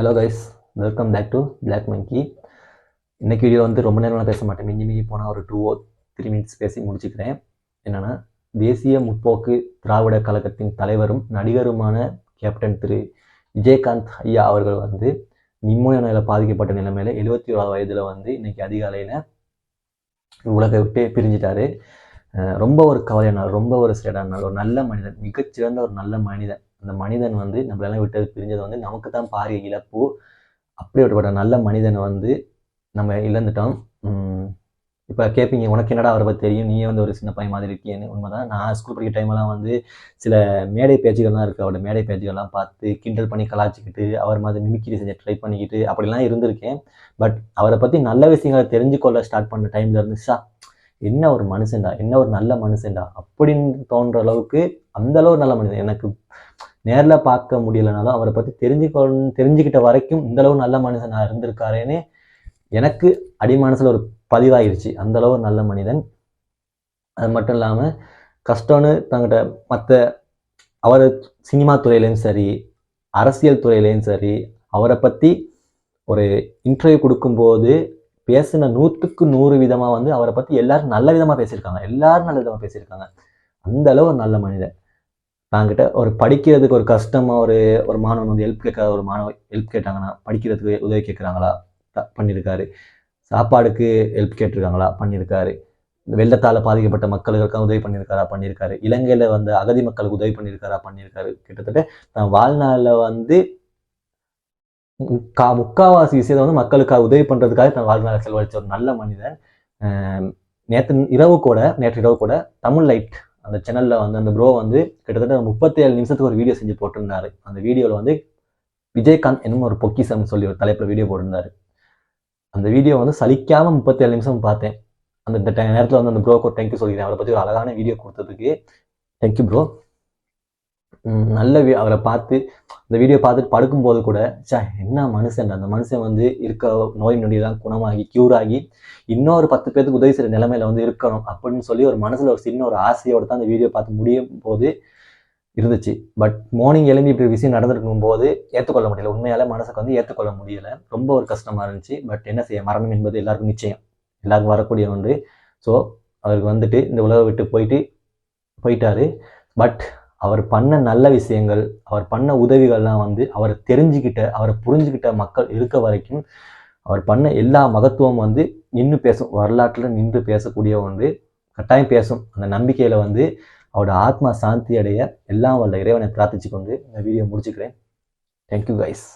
Hello guys, welcome back to Black Monkey. இன்றைக்கி video வந்து ரொம்ப நேரம்லாம் பேச மாட்டேன். மிஞ்சி போனால் ஒரு 2 or 3 minutes பேசி முடிச்சுக்கிறேன். என்னென்னா, தேசிய முற்போக்கு திராவிட கழகத்தின் தலைவரும் நடிகருமான கேப்டன் திரு விஜயகாந்த் ஐயா அவர்கள் வந்து நிமோனியா நோயால் பாதிக்கப்பட்ட நிலைமையில் 71 வயதில் வந்து இன்றைக்கி அதிகாலையில் உலகை விட்டு பிரிஞ்சிட்டாரு. ரொம்ப ஒரு கவலையான நாள், ரொம்ப ஒரு சேடான நாள். ஒரு நல்ல மனிதன், மிகச்சிறந்த ஒரு நல்ல மனிதன். அந்த மனிதன் வந்து நம்மளெல்லாம் விட்டது பிரிஞ்சது வந்து நமக்கு தான் பாரிய இழப்பு. அப்படிப்பட்ட நல்ல மனிதனை வந்து நம்ம இழந்துட்டோம். இப்போ கேட்பீங்க, உனக்கு என்னடா அவரை பற்றி தெரியும், நீயே வந்து ஒரு சின்ன பையன் மாதிரி இருக்கேன்னு. உண்மைதான். நான் ஸ்கூல் படிக்கிற டைமெல்லாம் வந்து சில மேடை பேச்சுகள்லாம் இருக்குது. அவரோட மேடை பேச்சுகள்லாம் பார்த்து கிண்டல் பண்ணி கலாச்சிக்கிட்டு அவர் மாதிரி மிமிக்ரி செஞ்சு ட்ரை பண்ணிக்கிட்டு அப்படிலாம் இருந்திருக்கேன். பட் அவரை பற்றி நல்ல விஷயங்களை தெரிஞ்சுக்கொள்ள ஸ்டார்ட் பண்ண டைமில் இருந்து என்ன ஒரு மனுஷன்டா, என்ன ஒரு நல்ல மனுஷன்டா அப்படின்னு தோன்ற அளவுக்கு அந்த அளவு நல்ல மனிதன். எனக்கு நேரில் பார்க்க முடியலைனாலும் அவரை பற்றி தெரிஞ்சுக்கிட்ட வரைக்கும் இந்தளவு நல்ல மனுஷனாக இருந்திருக்காரேன்னு எனக்கு அடிமனசில் ஒரு பதிவாகிருச்சு. அந்தளவு நல்ல மனிதன். அது மட்டும் இல்லாமல் கஷ்டம்னு தங்கிட்ட மற்ற அவர் சினிமா துறையிலையும் சரி, அரசியல் துறையிலையும் சரி, அவரை பற்றி ஒரு இன்டர்வியூ கொடுக்கும்போது பேசின 100க்கு 100 விதமாக வந்து அவரை பற்றி எல்லாரும் நல்ல விதமாக பேசியிருக்காங்க. அந்த அளவு ஒரு நல்ல மனிதன். நாங்கிட்ட ஒரு படிக்கிறதுக்கு ஒரு கஷ்டமாக ஒரு மாணவன் வந்து ஹெல்ப் கேட்டாங்கன்னா படிக்கிறதுக்கு உதவி கேட்குறாங்களா, பண்ணியிருக்காரு. சாப்பாடுக்கு ஹெல்ப் கேட்டிருக்காங்களா, பண்ணியிருக்காரு. வெள்ளத்தால் பாதிக்கப்பட்ட மக்களுக்கு உதவி பண்ணியிருக்காரு. இலங்கையில் வந்து அகதி மக்களுக்கு உதவி பண்ணியிருக்காரு. கிட்டத்தட்ட நான் வாழ்நாளில் வந்து முக்காவாசி விஷயத்தை வந்து மக்களுக்காக உதவி பண்ணுறதுக்காக தன் வாழ்நாளை செலவழிச்ச ஒரு நல்ல மனிதன். நேற்று இரவு கூட தமிழ் லைட் அந்த சேனலில் வந்து அந்த ப்ரோ வந்து கிட்டத்தட்ட 37 நிமிஷத்துக்கு ஒரு வீடியோ செஞ்சு போட்டிருந்தாரு. அந்த வீடியோவில் வந்து விஜயகாந்த் என்னும் ஒரு பொக்கிஷம் சொல்லி ஒரு தலைப்பில் வீடியோ போட்டிருந்தாரு. அந்த வீடியோ வந்து சலிக்காமல் 37 நிமிஷம் பார்த்தேன். அந்த நேரத்தில் வந்து அந்த ப்ரோக்கு ஒரு தேங்க்யூ சொல்லிக்கிறேன். அவரை பற்றி ஒரு அழகான வீடியோ கொடுத்ததுக்கு தேங்க்யூ ப்ரோ. அவரை பார்த்து இந்த வீடியோ பார்த்துட்டு படுக்கும்போது கூட என்ன மனுஷன், அந்த மனுஷன் வந்து இருக்க நோய் நொடியெல்லாம் குணமாகி க்யூர் ஆகி இன்னொரு 10 பேருக்கு உதவி செய்கிற நிலைமையில வந்து இருக்கணும் அப்படின்னு சொல்லி ஒரு மனசில் ஒரு சின்ன ஒரு ஆசையோடு தான் அந்த வீடியோ பார்த்து முடியும் போது இருந்துச்சு. பட் மார்னிங் எழும்பி இப்படி விஷயம் நடந்திருக்கும் போது ஏற்றுக்கொள்ள முடியல. உண்மையால மனசுக்கு வந்து ஏற்றுக்கொள்ள முடியலை. ரொம்ப ஒரு கஷ்டமாக இருந்துச்சு. பட் என்ன செய்ய, மரணம் என்பது எல்லாருக்கும் நிச்சயம், எல்லாருக்கும் வரக்கூடிய ஒன்று. ஸோ அவருக்கு வந்துட்டு இந்த உலகை விட்டு போயிட்டாரு. பட் அவர் பண்ண நல்ல விஷயங்கள், அவர் பண்ண உதவிகள்லாம் வந்து அவரை புரிஞ்சுக்கிட்ட மக்கள் இருக்க வரைக்கும் அவர் பண்ண எல்லா மகத்துவம் வந்து வரலாற்றில் நின்று பேசக்கூடிய ஒன்று, கட்டாயம் பேசும். அந்த நம்பிக்கையில் வந்து அவரோட ஆத்மா சாந்தி அடைய எல்லாம் வல்ல இறைவனை பிரார்த்திச்சு கொண்டு இந்த வீடியோ முடிச்சுக்கிறேன். Thank you guys.